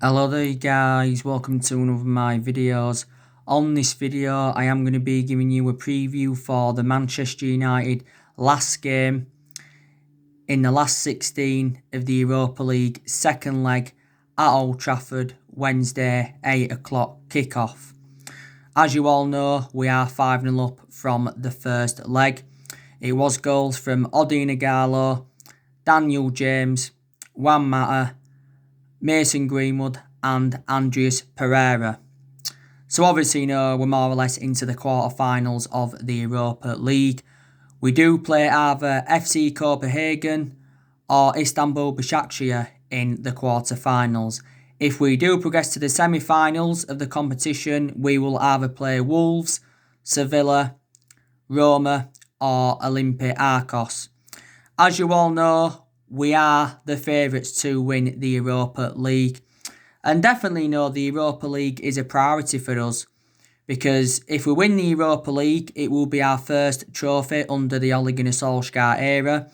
Hello there guys, welcome to one of my videos. On this video I am going to be giving you a preview for the Manchester United last game in the last 16 of the Europa League second leg at Old Trafford, Wednesday 8 o'clock kickoff. As you all know, we are 5-0 up from the first leg. It was goals from Odin Ighalo, Daniel James, Juan Mata, Mason Greenwood and Andreas Pereira. So obviously, we're more or less into the quarterfinals of the Europa League. We do play either FC Copenhagen or Istanbul Başakşehir in the quarterfinals. If we do progress to the semi-finals of the competition, we will either play Wolves, Sevilla, Roma or Olympiacos. As you all know, we are the favourites to win the Europa League. And definitely the Europa League is a priority for us. Because if we win the Europa League, it will be our first trophy under the Ole Gunnar Solskjaer era.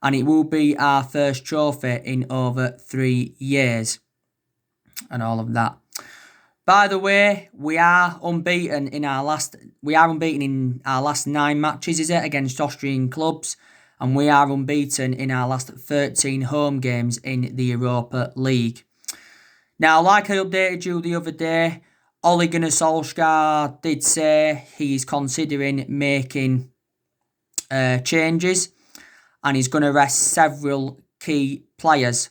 And it will be our first trophy in over 3 years. And all of that. By the way, we are unbeaten in our last 9 matches, against Austrian clubs. And we are unbeaten in our last 13 home games in the Europa League. Now, like I updated you the other day, Ole Gunnar Solskjaer did say he's considering making changes. And he's going to rest several key players.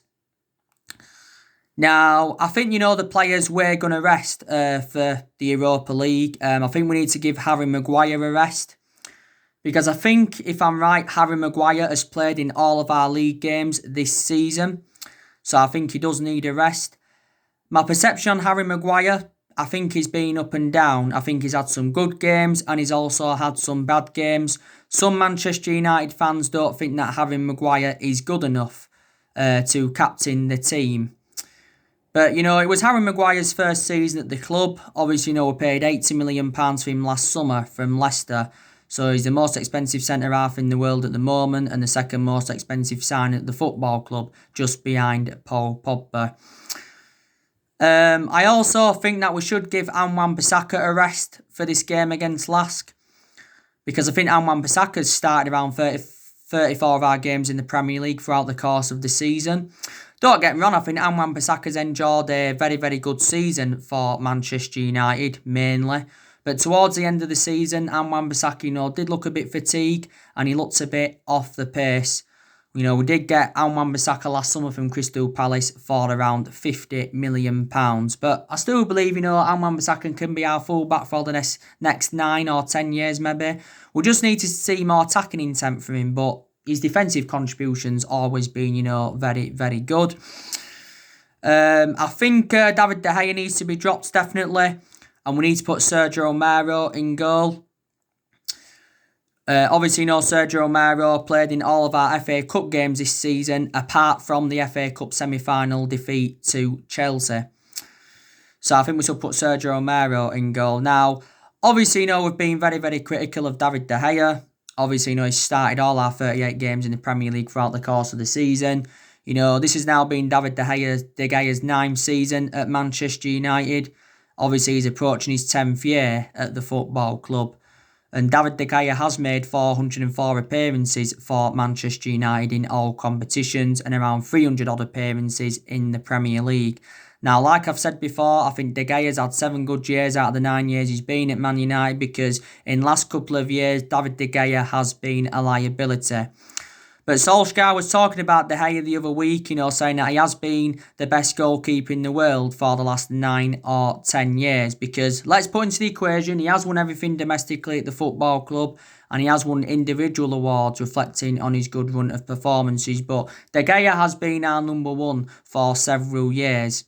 Now, I think, the players we're going to rest for the Europa League. I think we need to give Harry Maguire a rest. Because I think, if I'm right, Harry Maguire has played in all of our league games this season. So I think he does need a rest. My perception on Harry Maguire, I think he's been up and down. I think he's had some good games and he's also had some bad games. Some Manchester United fans don't think that Harry Maguire is good enough to captain the team. But, it was Harry Maguire's first season at the club. Obviously, we paid £80 million for him last summer from Leicester. So he's the most expensive centre-half in the world at the moment and the second most expensive signing at the football club, just behind Paul Pogba. I also think that we should give Wan-Bissaka a rest for this game against Lask. Because I think Wan-Bissaka's started around 34 of our games in the Premier League throughout the course of the season. Don't get me wrong, I think Wan-Bissaka's enjoyed a very, very good season for Manchester United, mainly. But towards the end of the season, Wan-Bissaka, did look a bit fatigued and he looked a bit off the pace. We did get Wan-Bissaka last summer from Crystal Palace for around £50 million. But I still believe, Wan-Bissaka can be our fullback for the next 9 or 10 years, maybe. We just need to see more attacking intent from him, but his defensive contributions always been, very, very good. I think David De Gea needs to be dropped, definitely. And we need to put Sergio Romero in goal. Obviously, Sergio Romero played in all of our FA Cup games this season, apart from the FA Cup semi-final defeat to Chelsea. So I think we should put Sergio Romero in goal. Now, obviously, we've been very, very critical of David De Gea. Obviously, he's started all our 38 games in the Premier League throughout the course of the season. This has now been David De Gea's 9th season at Manchester United. Obviously, he's approaching his 10th year at the football club. And David De Gea has made 404 appearances for Manchester United in all competitions and around 300 odd appearances in the Premier League. Now, like I've said before, I think De Gea's had 7 good years out of the 9 years he's been at Man United because in the last couple of years, David De Gea has been a liability. But Solskjaer was talking about De Gea the other week, saying that he has been the best goalkeeper in the world for the last 9 or 10 years. Because let's put into the equation, he has won everything domestically at the football club and he has won individual awards reflecting on his good run of performances. But De Gea has been our number one for several years.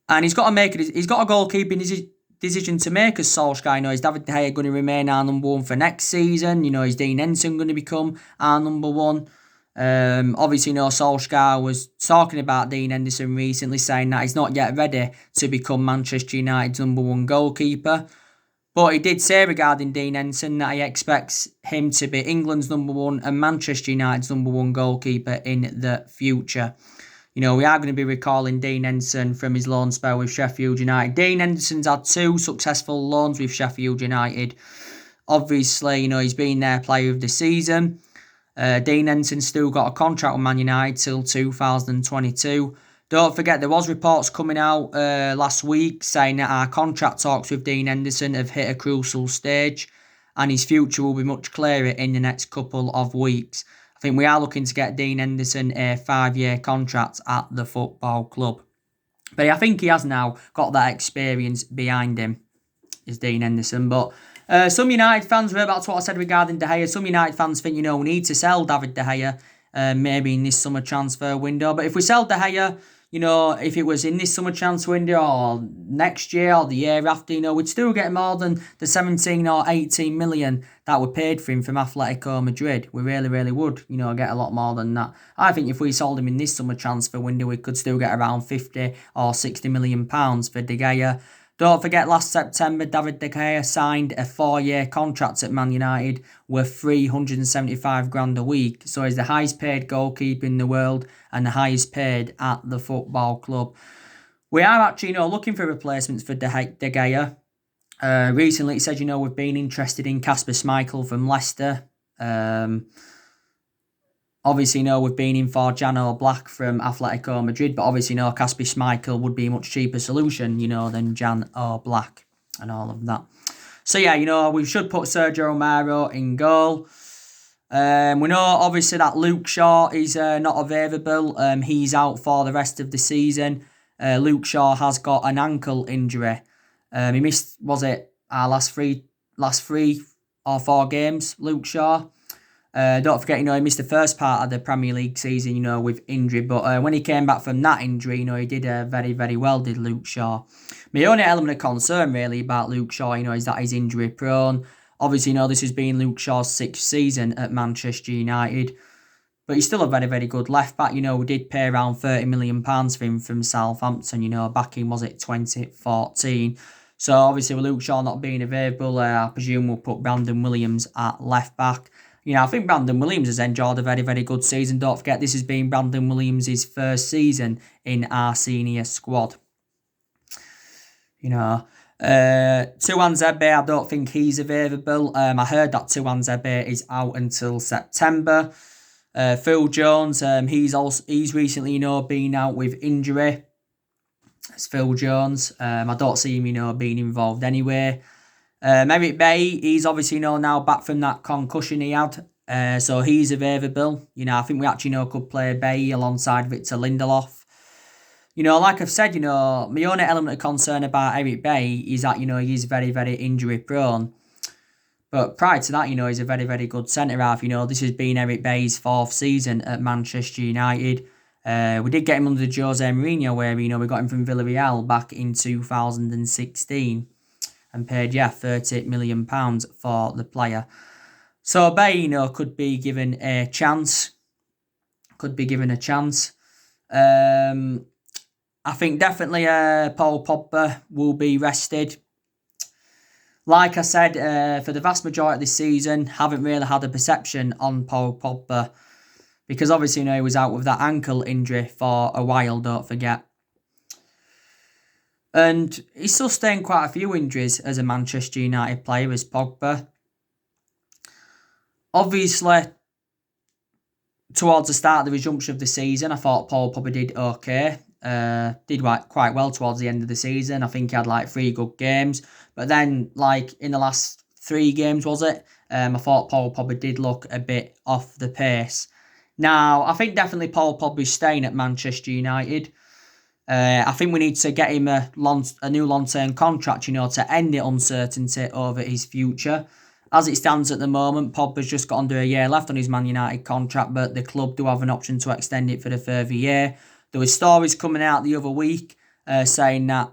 And he's got a goalkeeping decision to make as Solskjaer. Is David De Gea going to remain our number one for next season? Is Dean Henderson going to become our number one? Obviously, Solskjaer was talking about Dean Henderson recently, saying that he's not yet ready to become Manchester United's number one goalkeeper. But he did say regarding Dean Henderson that he expects him to be England's number one and Manchester United's number one goalkeeper in the future. We are going to be recalling Dean Henderson from his loan spell with Sheffield United. Dean Henderson's had 2 successful loans with Sheffield United. Obviously, he's been their player of the season. Dean Henderson's still got a contract with Man United till 2022. Don't forget, there was reports coming out last week saying that our contract talks with Dean Henderson have hit a crucial stage and his future will be much clearer in the next couple of weeks. I think we are looking to get Dean Henderson a 5-year contract at the football club. But I think he has now got that experience behind him, is Dean Henderson. But some United fans, that's what I said regarding De Gea, some United fans think, we need to sell David De Gea maybe in this summer transfer window. But if we sell De Gea, if it was in this summer transfer window or next year or the year after, we'd still get more than the 17 or 18 million that were paid for him from Atletico Madrid. We really, really would, get a lot more than that. I think if we sold him in this summer transfer window, we could still get around 50 or 60 million pounds for De Gea. Don't forget, last September, David De Gea signed a 4-year contract at Man United worth 375 grand a week. So he's the highest paid goalkeeper in the world and the highest paid at the football club. We are actually, looking for replacements for De Gea. Recently, it said, we've been interested in Kasper Schmeichel from Leicester. Obviously, we've been in for Jan Oblak from Atletico Madrid, but obviously, Kasper Schmeichel would be a much cheaper solution, than Jan Oblak and all of that. So, yeah, we should put Sergio Romero in goal. We know, obviously, that Luke Shaw is not available. He's out for the rest of the season. Luke Shaw has got an ankle injury. He missed, our last three or 4 games, Luke Shaw. Don't forget, he missed the first part of the Premier League season, with injury. But when he came back from that injury, he did very, very well, did Luke Shaw. My only element of concern, really, about Luke Shaw, is that he's injury prone. Obviously, this has been Luke Shaw's 6th season at Manchester United. But he's still a very, very good left back. We did pay around £30 million for him from Southampton, back in, 2014. So, obviously, with Luke Shaw not being available, I presume we'll put Brandon Williams at left back. I think Brandon Williams has enjoyed a very, very good season. Don't forget, this has been Brandon Williams' first season in our senior squad. Tuan Zebe, I don't think he's available. I heard that Tuan Zebe is out until September. Phil Jones, he's recently, been out with injury. It's Phil Jones. I don't see him, being involved anyway. Merritt Bay, he's obviously now back from that concussion he had. So he's available. I think we actually could play Bay alongside Victor Lindelof. Like I've said, my only element of concern about Eric Bay is that, he's very, very injury prone. But prior to that, he's a very, very good centre-half. This has been Eric Bay's 4th season at Manchester United. We did get him under Jose Mourinho, where, we got him from Villarreal back in 2016. And paid, £30 million for the player. So Bay, could be given a chance. I think definitely Paul Pogba will be rested. Like I said, for the vast majority of this season, haven't really had a perception on Paul Pogba. Because obviously, he was out with that ankle injury for a while, don't forget. And he's sustained quite a few injuries as a Manchester United player, as Pogba. Obviously, towards the start of the resumption of the season, I thought Paul Pogba did okay. Did quite well towards the end of the season. I think he had 3 good games. But then, in the last 3 games, I thought Paul Pogba did look a bit off the pace. Now, I think definitely Paul Pogba is staying at Manchester United. I think we need to get him a new long-term contract, to end the uncertainty over his future. As it stands at the moment, Pogba's just got under a year left on his Man United contract, but the club do have an option to extend it for a further year. There were stories coming out the other week saying that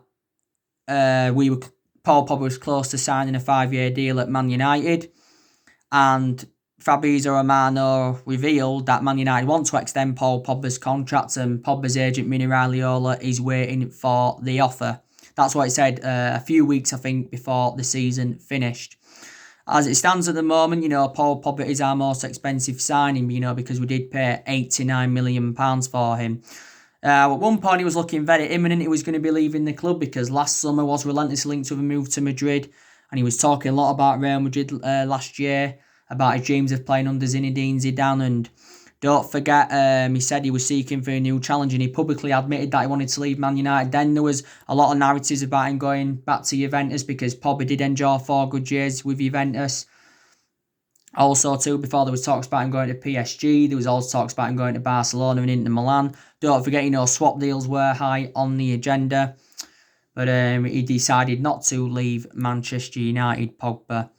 Paul Pogba was close to signing a 5-year deal at Man United, and Fabrizio Romano revealed that Man United want to extend Paul Pogba's contract, and Pogba's agent Mino Raiola is waiting for the offer. That's what it said a few weeks, I think, before the season finished. As it stands at the moment, Paul Pogba is our most expensive signing, because we did pay £89 million for him. At one point, it was looking very imminent he was going to be leaving the club because last summer was relentlessly linked with a move to Madrid, and he was talking a lot about Real Madrid last year, about his dreams of playing under Zinedine Zidane, and don't forget, he said he was seeking for a new challenge, and he publicly admitted that he wanted to leave Man United. Then there was a lot of narratives about him going back to Juventus because Pogba did enjoy 4 good years with Juventus. Also, too, before there was talks about him going to PSG, there was also talks about him going to Barcelona and Inter Milan. Don't forget, swap deals were high on the agenda. But he decided not to leave Manchester United, Pogba.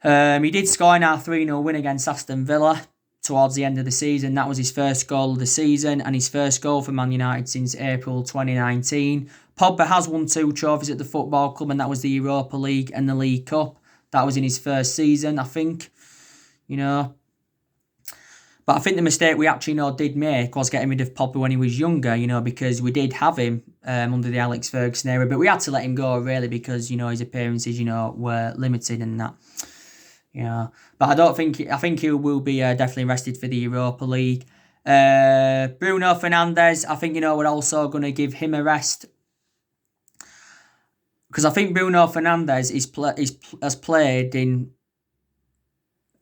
He did score in our 3-0 win against Aston Villa towards the end of the season. That was his first goal of the season and his first goal for Man United since April 2019. Pogba has won 2 trophies at the football club, and that was the Europa League and the League Cup. That was in his first season, I think. But I think the mistake we actually did make was getting rid of Pogba when he was younger, because we did have him under the Alex Ferguson era, but we had to let him go really because, his appearances, were limited and that. But I think he will be definitely rested for the Europa League. Bruno Fernandes, I think, we're also going to give him a rest. Because I think Bruno Fernandes has played in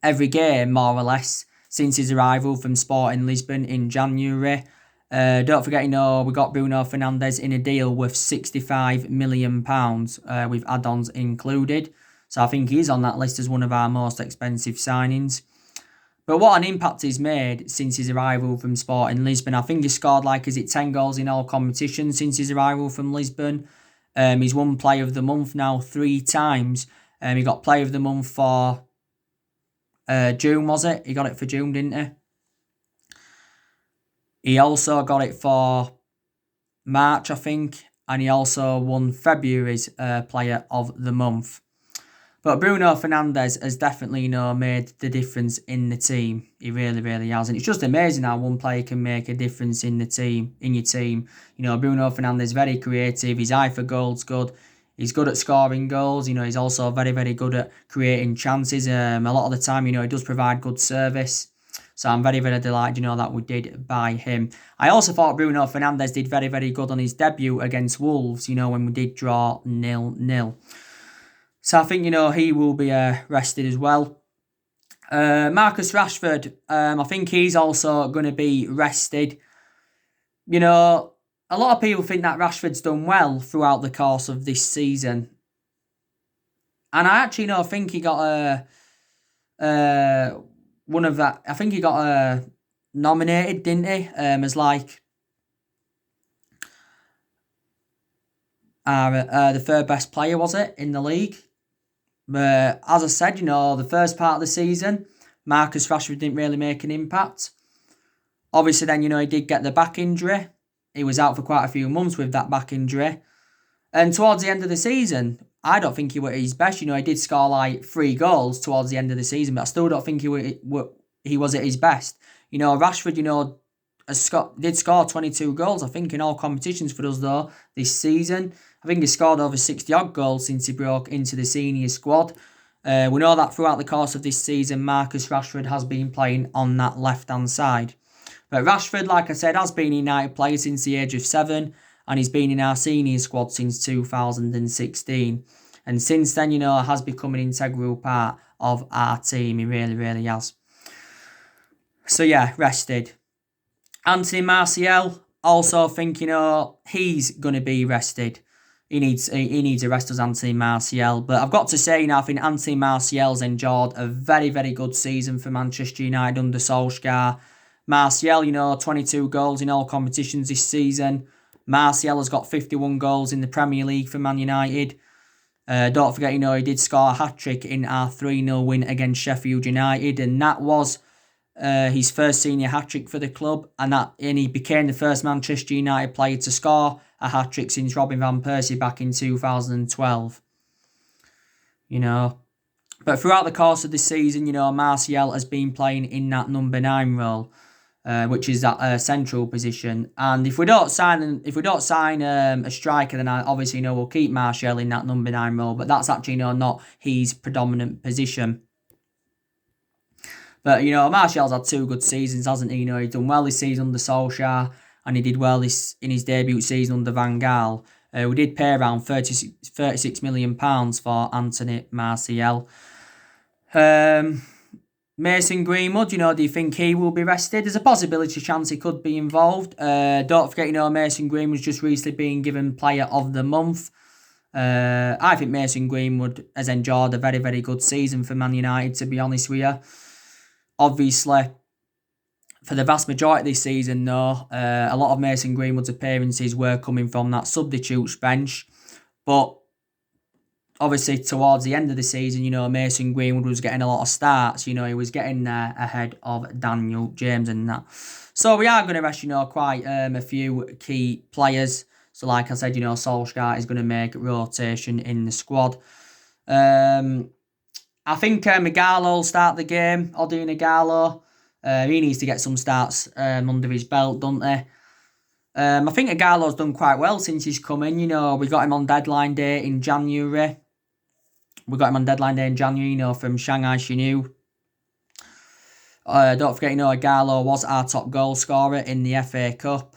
every game, more or less, since his arrival from Sporting Lisbon in January. Don't forget, we got Bruno Fernandes in a deal worth £65 million with add-ons included. So I think he's on that list as one of our most expensive signings. But what an impact he's made since his arrival from Sporting Lisbon. I think he scored 10 goals in all competitions since his arrival from Lisbon. He's won Player of the Month now 3 times. He got Player of the Month for June, was it? He got it for June, didn't he? He also got it for March, I think. And he also won February's Player of the Month. But Bruno Fernandes has definitely, made the difference in the team. He really, really has. And it's just amazing how one player can make a difference in your team. Bruno Fernandes, very creative. His eye for goal's good. He's good at scoring goals. He's also very, very good at creating chances. A lot of the time, he does provide good service. So I'm very, very delighted, that we did buy him. I also thought Bruno Fernandes did very, very good on his debut against Wolves, when we did draw 0-0. So I think, he will be rested as well. Marcus Rashford, I think he's also going to be rested. A lot of people think that Rashford's done well throughout the course of this season. And I actually think he got one of that. I think he got nominated, didn't he? As the third best player, was it, in the league? But as I said, the first part of the season, Marcus Rashford didn't really make an impact. Obviously, then, he did get the back injury. He was out for quite a few months with that back injury. And towards the end of the season, I don't think he was at his best. He did score 3 goals towards the end of the season, but I still don't think he was at his best. Rashford, did score 22 goals, I think, in all competitions for us, though, this season. I think he scored over 60-odd goals since he broke into the senior squad. We know that throughout the course of this season, Marcus Rashford has been playing on that left-hand side. But Rashford, like I said, has been a United player since the age of 7, and he's been in our senior squad since 2016. And since then, has become an integral part of our team. He really, really has. So, yeah, rested. Anthony Martial, also think, he's going to be rested. He needs a rest as Anthony Martial. But I've got to say, I think Anthony Martial's enjoyed a very, very good season for Manchester United under Solskjaer. Martial, 22 goals in all competitions this season. Martial has got 51 goals in the Premier League for Man United. Don't forget, he did score a hat-trick in our 3-0 win against Sheffield United. And that was his first senior hat-trick for the club. And he became the first Manchester United player to score a hat-trick since Robin van Persie back in 2012. But throughout the course of the season, Martial has been playing in that number 9 role, which is that central position. And if we don't sign a striker, then obviously we'll keep Martial in that number 9 role. But that's actually not his predominant position. But Martial's had 2 good seasons, hasn't he? He's done well this season under Solskjaer, and he did well in his debut season under Van Gaal. We did pay around £36 million for Anthony Martial. Mason Greenwood, do you think he will be rested? There's a possibility chance he could be involved. Don't forget, Mason Greenwood's just recently been given Player of the Month. I think Mason Greenwood has enjoyed a very, very good season for Man United, to be honest with you. Obviously, for the vast majority of this season, though, a lot of Mason Greenwood's appearances were coming from that substitutes bench. But obviously, towards the end of the season, Mason Greenwood was getting a lot of starts. He was getting there ahead of Daniel James and that. So we are going to rest, quite a few key players. So like I said, Solskjaer is going to make rotation in the squad. I think Ighalo will start the game. Odion Ighalo. He needs to get some starts under his belt, don't he? I think Ighalo's done quite well since he's come in. We got him on deadline day in January. From Shanghai Shenhua. Don't forget, Ighalo was our top goal scorer in the FA Cup.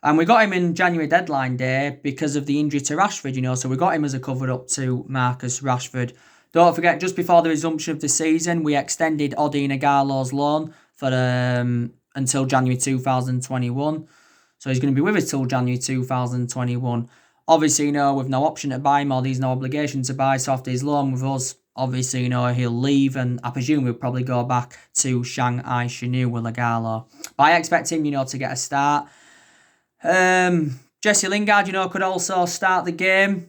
And we got him in January deadline day because of the injury to Rashford, so we got him as a cover-up to Marcus Rashford. Don't forget, just before the resumption of the season, we extended Odion Ighalo's loan for until January 2021. So he's going to be with us till January 2021. Obviously, with no option to buy him or there's no obligation to buy, so after his loan with us, obviously, he'll leave, and I presume he'll probably go back to Shanghai Shenhua with Ighalo. But I expect him, to get a start. Jesse Lingard, could also start the game.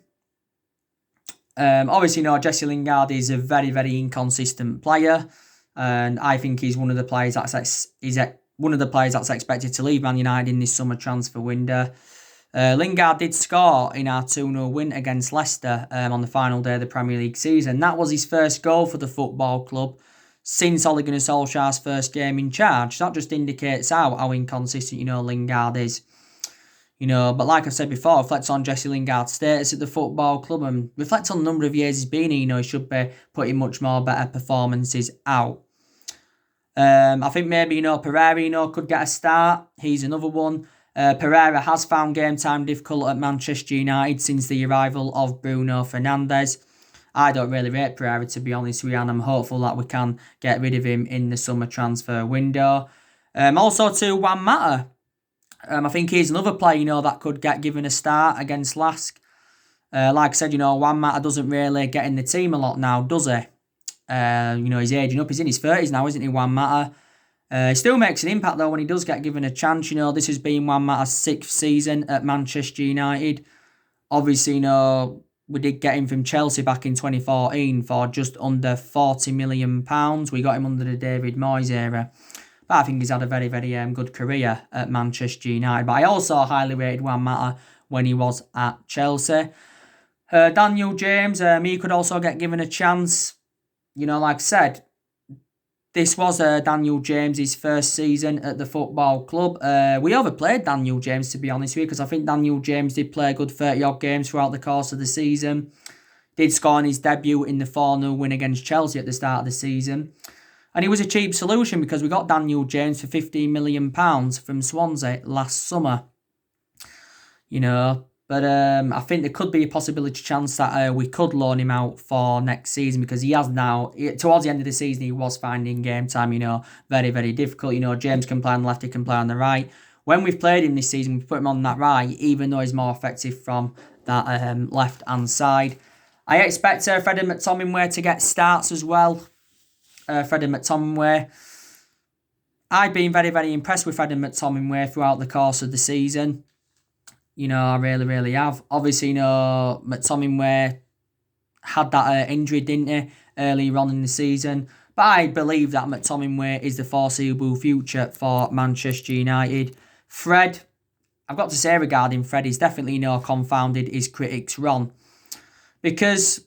Obviously, Jesse Lingard is a very, very inconsistent player, and I think he's one of the players that's expected to leave Man United in this summer transfer window. Lingard did score in our 2-0 win against Leicester on the final day of the Premier League season. That was his first goal for the football club since Ole Gunnar Solskjaer's first game in charge. That just indicates how inconsistent, Lingard is. But like I said before, reflects on Jesse Lingard's status at the football club and reflects on the number of years he's been here. He should be putting much more better performances out. I think maybe, Pereira, could get a start. He's another one. Pereira has found game time difficult at Manchester United since the arrival of Bruno Fernandes. I don't really rate Pereira, to be honest with you, and I'm hopeful that we can get rid of him in the summer transfer window. Also to Juan Mata. I think he's another player, that could get given a start against Lask. Like I said, Juan Mata doesn't really get in the team a lot now, does he? He's aging up. He's in his 30s now, isn't he, Juan Mata? He still makes an impact, though, when he does get given a chance. This has been Juan Mata's 6th season at Manchester United. Obviously, we did get him from Chelsea back in 2014 for just under £40 million. We got him under the David Moyes era. But I think he's had a very, very good career at Manchester United. But I also highly rated Juan Mata when he was at Chelsea. Daniel James, he could also get given a chance. Like I said, this was Daniel James' first season at the football club. We overplayed Daniel James, to be honest with you, because I think Daniel James did play a good 30-odd games throughout the course of the season. Did score in his debut in the 4-0 win against Chelsea at the start of the season. And it was a cheap solution because we got Daniel James for £15 million from Swansea last summer. But I think there could be a possibility chance that we could loan him out for next season because he has now, towards the end of the season, he was finding game time, very, very difficult. James can play on the left, he can play on the right. When we've played him this season, we've put him on that right, even though he's more effective from that left-hand side. I expect Freddie McTominay to get starts as well. Freddie McTominay. I've been very, very impressed with Freddie McTominay throughout the course of the season. I really, really have. Obviously, McTominay had that injury, didn't he, earlier on in the season. But I believe that McTominay is the foreseeable future for Manchester United. Fred, I've got to say regarding Fred, he's definitely confounded his critics wrong. Because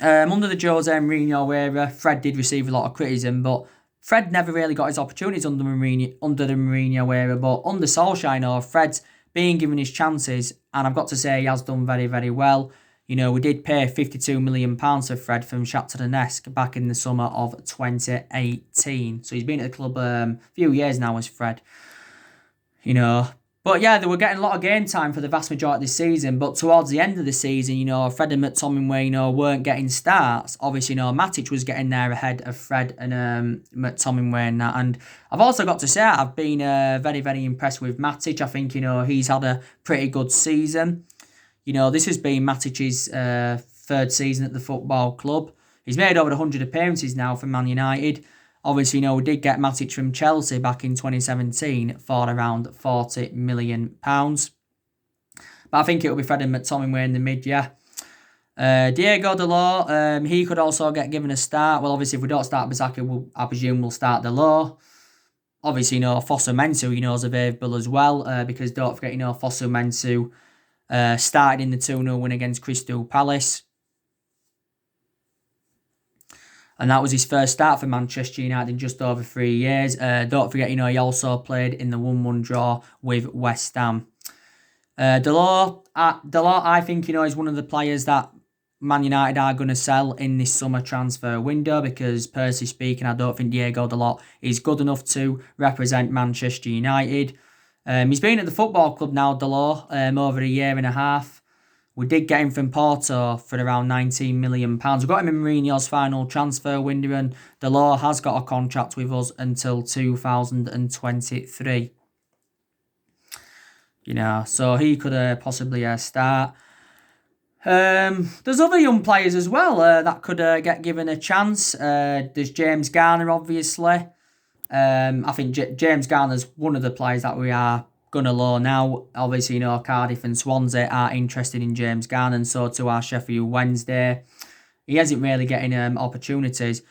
under the Jose Mourinho era, Fred did receive a lot of criticism, but Fred never really got his opportunities under the Mourinho era. But under Solskjaer, Fred's being given his chances, and I've got to say he has done very, very well. We did pay £52 million for Fred from Shakhtar Donetsk back in the summer of 2018. So he's been at the club a few years now as Fred. you know. But yeah, they were getting a lot of game time for the vast majority of the season. But towards the end of the season, Fred and McTominay, weren't getting starts. Obviously, Matic was getting there ahead of Fred and McTominay and that. And I've also got to say, I've been very, very impressed with Matic. I think, he's had a pretty good season. This has been Matic's third season at the football club. He's made over 100 appearances now for Man United. Obviously, we did get Matic from Chelsea back in 2017 for around £40 million. But I think it'll be Fred and McTominay in the mid, yeah. Diego Dalot, he could also get given a start. Well, obviously, if we don't start Bissaka, I presume we'll start Dalot. Obviously, Fosu Mensah, is available as well, because don't forget, Fosu Mensah started in the 2-0 win against Crystal Palace. And that was his first start for Manchester United in just over 3 years. Don't forget, he also played in the 1-1 draw with West Ham. Dalot, I think, is one of the players that Man United are going to sell in this summer transfer window, because, personally speaking, I don't think Diego Dalot is good enough to represent Manchester United. He's been at the football club now, Dalot, over a year and a half. We did get him from Porto for around £19 million. We got him in Mourinho's final transfer window, and Dalot has got a contract with us until 2023. So he could possibly start. There's other young players as well that could get given a chance. There's James Garner, obviously. I think James Garner's one of the players that we are going to loan now. Obviously, Cardiff and Swansea are interested in James Garner, and so too are Sheffield Wednesday. He isn't really getting opportunities.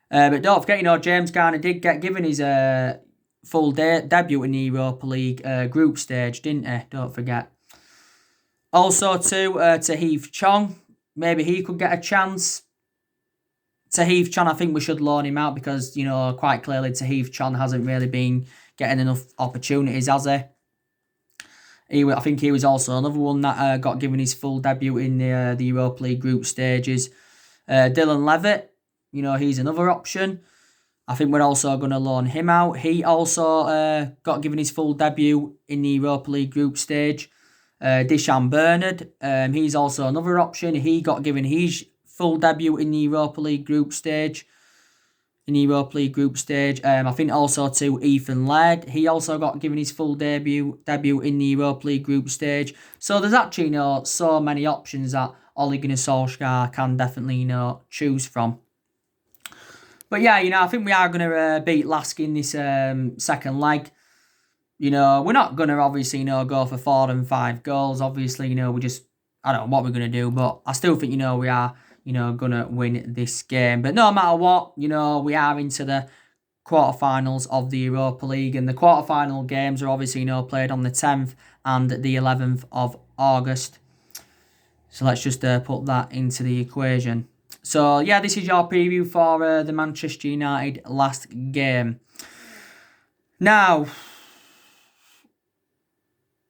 But don't forget, James Garner did get given his full debut in the Europa League group stage, didn't he? Don't forget. Also, too, Tahith Chong. Maybe he could get a chance. Tahith Chong, I think we should loan him out because, quite clearly Tahith Chong hasn't really been getting enough opportunities, has he? I think he was also another one that got given his full debut in the Europa League group stages. Dylan Levitt, he's another option. I think we're also going to loan him out. He also got given his full debut in the Europa League group stage. Dishan Bernard, he's also another option. He got given his full debut in the Europa League group stage. I think also to Ethan Laird. He also got given his full debut in the Europa League group stage. So there's actually, so many options that Ole Gunnar Solskjaer can definitely, choose from. But yeah, I think we are going to beat Lask in this second leg. We're not going to obviously, go for 4 and 5 goals. Obviously, we just, I don't know what we're going to do. But I still think, we are, going to win this game. But no matter what, we are into the quarterfinals of the Europa League. And the quarterfinal games are obviously, played on the 10th and the 11th of August. So let's just put that into the equation. So, yeah, this is your preview for the Manchester United last game. Now,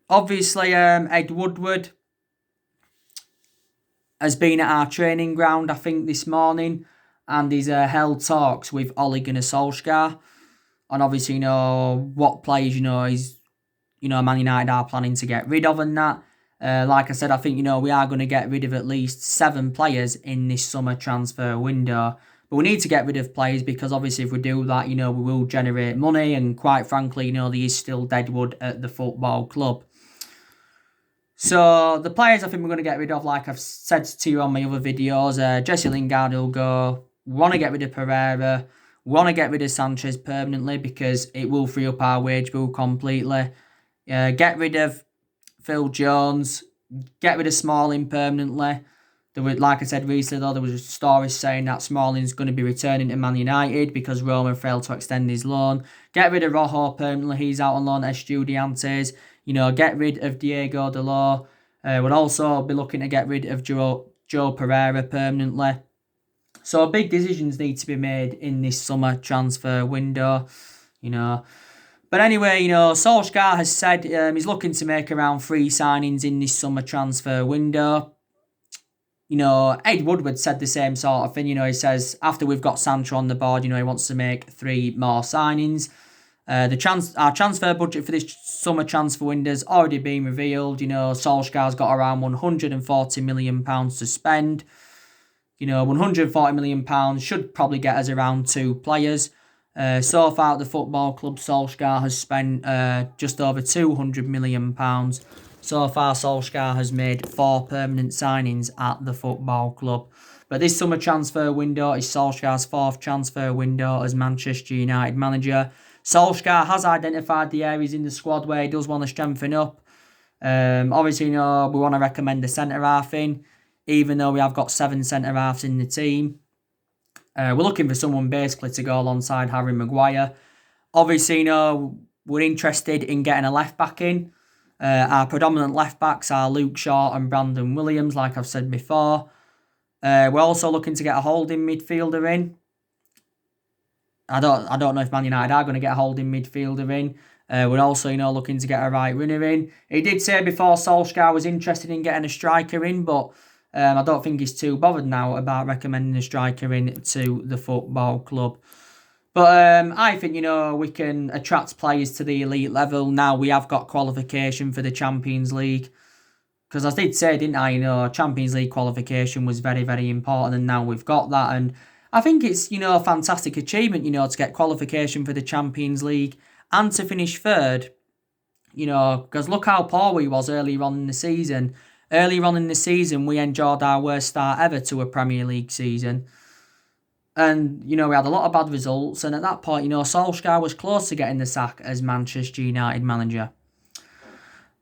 obviously, Ed Woodward has been at our training ground, I think, this morning, and he's held talks with Ole Gunnar Solskjaer on obviously, what players, he's, Man United are planning to get rid of and that. Like I said, I think, we are going to get rid of at least 7 players in this summer transfer window. But we need to get rid of players because obviously if we do that, we will generate money. And quite frankly, there is still deadwood at the football club. So the players I think we're going to get rid of, like I've said to you on my other videos, Jesse Lingard will go. We want to get rid of Pereira. We want to get rid of Sanchez permanently because it will free up our wage bill completely. Get rid of Phil Jones, get rid of Smalling permanently. Like I said recently, though, there was stories saying that Smalling's going to be returning to Man United because Roma failed to extend his loan. Get rid of Rojo permanently. He's out on loan at Estudiantes. Get rid of Diego Dalot. We'll also be looking to get rid of Joe Pereira permanently. So big decisions need to be made in this summer transfer window. But anyway, Solskjaer has said he's looking to make around 3 signings in this summer transfer window. Ed Woodward said the same sort of thing. He says after we've got Sancho on the board, he wants to make 3 more signings. Our transfer budget for this summer transfer window's already been revealed. Solskjaer's got around £140 million to spend. £140 million should probably get us around 2 players. So far at the football club, Solskjaer has spent just over £200 million. So far, Solskjaer has made 4 permanent signings at the football club. But this summer transfer window is Solskjaer's 4th transfer window as Manchester United manager. Solskjaer has identified the areas in the squad where he does want to strengthen up. Obviously, we want to recommend the centre-half in, even though we have got 7 centre-halves in the team. We're looking for someone basically to go alongside Harry Maguire. Obviously, we're interested in getting a left-back in. Our predominant left-backs are Luke Shaw and Brandon Williams, like I've said before. We're also looking to get a holding midfielder in. I don't know if Man United are going to get a holding midfielder in. We're also, looking to get a right winger in. He did say before Solskjaer was interested in getting a striker in, but I don't think he's too bothered now about recommending a striker in to the football club. But I think, we can attract players to the elite level. Now we have got qualification for the Champions League. Because I did say, didn't I, Champions League qualification was very, very important, and now we've got that. And I think it's, a fantastic achievement, to get qualification for the Champions League and to finish third. Because look how poor we was earlier on in the season. Earlier on in the season, we enjoyed our worst start ever to a Premier League season. And, we had a lot of bad results. And at that point, Solskjaer was close to getting the sack as Manchester United manager.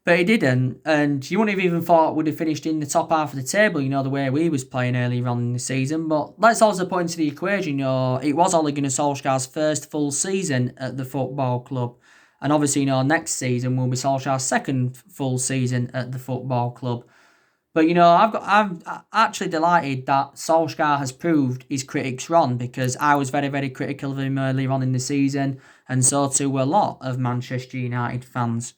But he didn't, and you wouldn't have even thought would have finished in the top half of the table, the way we was playing earlier on in the season. But let's also put into the equation, it was Ole Gunnar Solskjaer's first full season at the football club. And obviously, next season will be Solskjaer's second full season at the football club. But, I'm actually delighted that Solskjaer has proved his critics wrong, because I was very, very critical of him earlier on in the season, and so too a lot of Manchester United fans.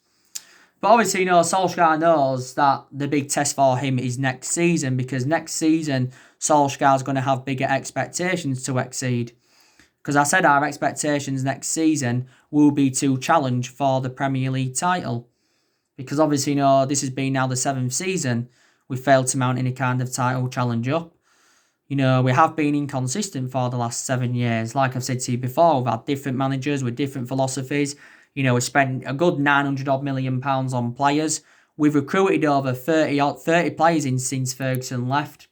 But obviously, Solskjaer knows that the big test for him is next season, because next season, Solskjaer's going to have bigger expectations to exceed. Because I said our expectations next season will be to challenge for the Premier League title. Because obviously, this has been now the 7th season. We failed to mount any kind of title challenge up. We have been inconsistent for the last 7 years. Like I've said to you before, we've had different managers with different philosophies. We spent a good £900 million on players. We've recruited over 30 players in since Ferguson left.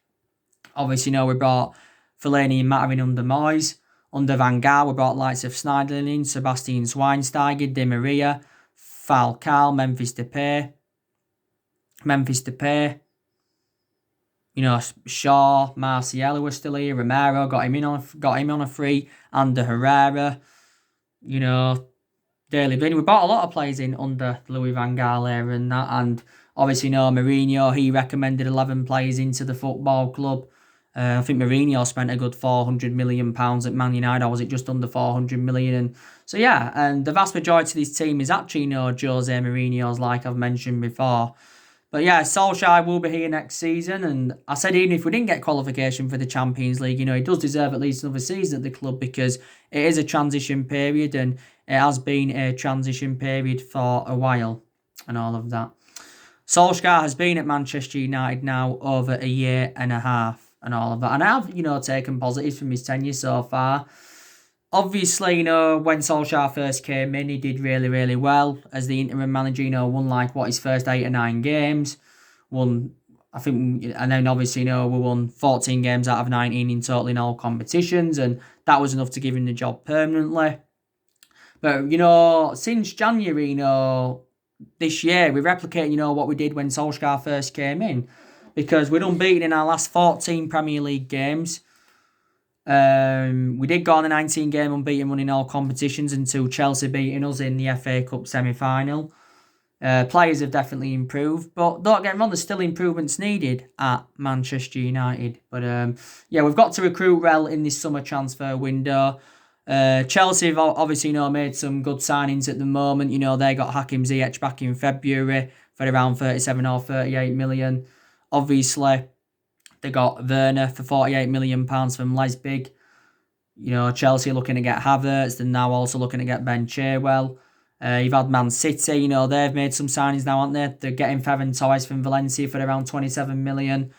Obviously, we brought Fellaini and Matter in under Moyes. Under Van Gaal, we brought lights of Sneijderlin in, Sebastian Schweinsteiger, Di Maria, Falcao, Memphis Depay. Shaw, Martial were still here. Romero got him on a free. Ander Herrera. Daily Blind. We bought a lot of players in under Louis Van Gaal era and that, and obviously Mourinho, he recommended 11 players into the football club. I think Mourinho spent a good £400 million at Man United, or was it just under 400 million? And so yeah, and the vast majority of this team is actually Jose Mourinho's, like I've mentioned before. But yeah, Solskjaer will be here next season, and I said even if we didn't get qualification for the Champions League, he does deserve at least another season at the club, because it is a transition period, and it has been a transition period for a while and all of that. Solskjaer has been at Manchester United now over a year and a half and all of that. And I have, taken positives from his tenure so far. Obviously, when Solskjaer first came in, he did really, really well as the interim manager. Won his first 8 or 9 games. And then obviously, we won 14 games out of 19 in total in all competitions, and that was enough to give him the job permanently. But, since January, this year, we're replicating, what we did when Solskjaer first came in, because we're unbeaten in our last 14 Premier League games. We did go on a 19-game unbeaten run in all competitions until Chelsea beating us in the FA Cup semi-final. Players have definitely improved, but don't get me wrong, there's still improvements needed at Manchester United. But we've got to recruit well in this summer transfer window. Chelsea have obviously made some good signings at the moment. They got Hakim Ziyech back in February for around 37 or 38 million. Obviously, they got Werner for £48 million from Leipzig. You know, Chelsea looking to get Havertz. They're now also looking to get Ben Chilwell. You've had Man City. You know, they've made some signings now, haven't they? They're getting Ferran Torres from Valencia for around 27 million.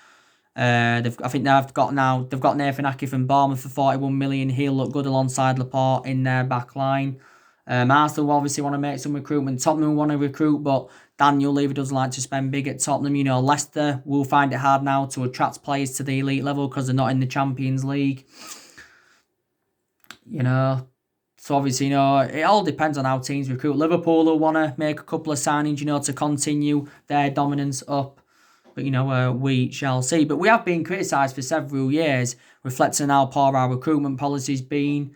I think they've got Nathan Ake from Bournemouth for 41 million. He'll look good alongside Laporte in their back line. Arsenal obviously want to make some recruitment. Tottenham want to recruit, but Daniel Levy doesn't like to spend big at Tottenham. You know, Leicester will find it hard now to attract players to the elite level because they're not in the Champions League. You know, so obviously, you know, it all depends on how teams recruit. Liverpool will want to make a couple of signings, you know, to continue their dominance up. But, you know, we shall see. But we have been criticised for several years, reflecting how poor our recruitment policy's been.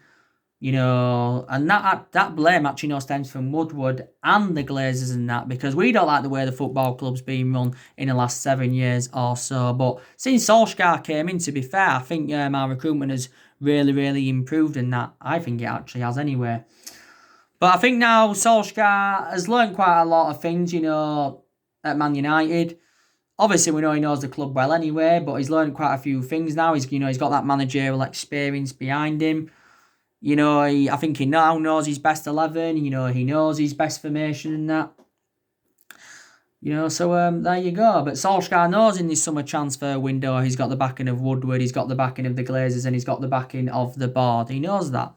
You know, and that blame actually, you know, stems from Woodward and the Glazers and that, because we don't like the way the football club's been run in the last 7 years or so. But since Solskjaer came in, to be fair, I think our recruitment has really, really improved, and that I think it actually has anyway. But I think now Solskjaer has learned quite a lot of things, you know, at Man United. Obviously, we know he knows the club well anyway, but he's learned quite a few things now. He's got that managerial experience behind him. You know, I think he now knows his best 11. You know, he knows his best formation and that. You know, so there you go. But Solskjaer knows in this summer transfer window he's got the backing of Woodward, he's got the backing of the Glazers, and he's got the backing of the board. He knows that.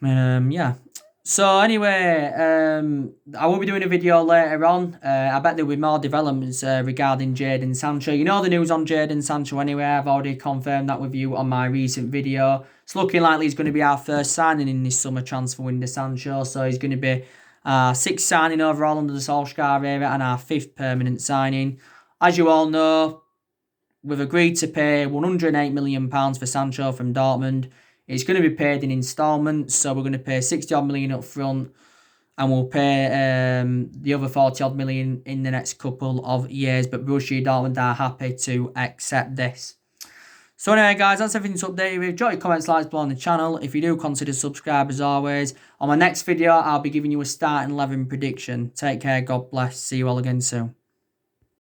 Yeah. So anyway, I will be doing a video later on. I bet there will be more developments regarding Jadon Sancho. You know the news on Jadon Sancho anyway. I've already confirmed that with you on my recent video. It's looking likely he's going to be our first signing in this summer transfer window, Sancho. So he's going to be our 6th signing overall under the Solskjaer era and our 5th permanent signing. As you all know, we've agreed to pay £108 million for Sancho from Dortmund. It's going to be paid in instalments, so we're going to pay 60-odd million up front, and we'll pay the other 40-odd million in the next couple of years. But Borussia Dortmund are happy to accept this. So anyway, guys, that's everything to update you with. Drop your comments, likes below on the channel. If you do, consider subscribe as always. On my next video, I'll be giving you a starting 11 prediction. Take care, God bless. See you all again soon.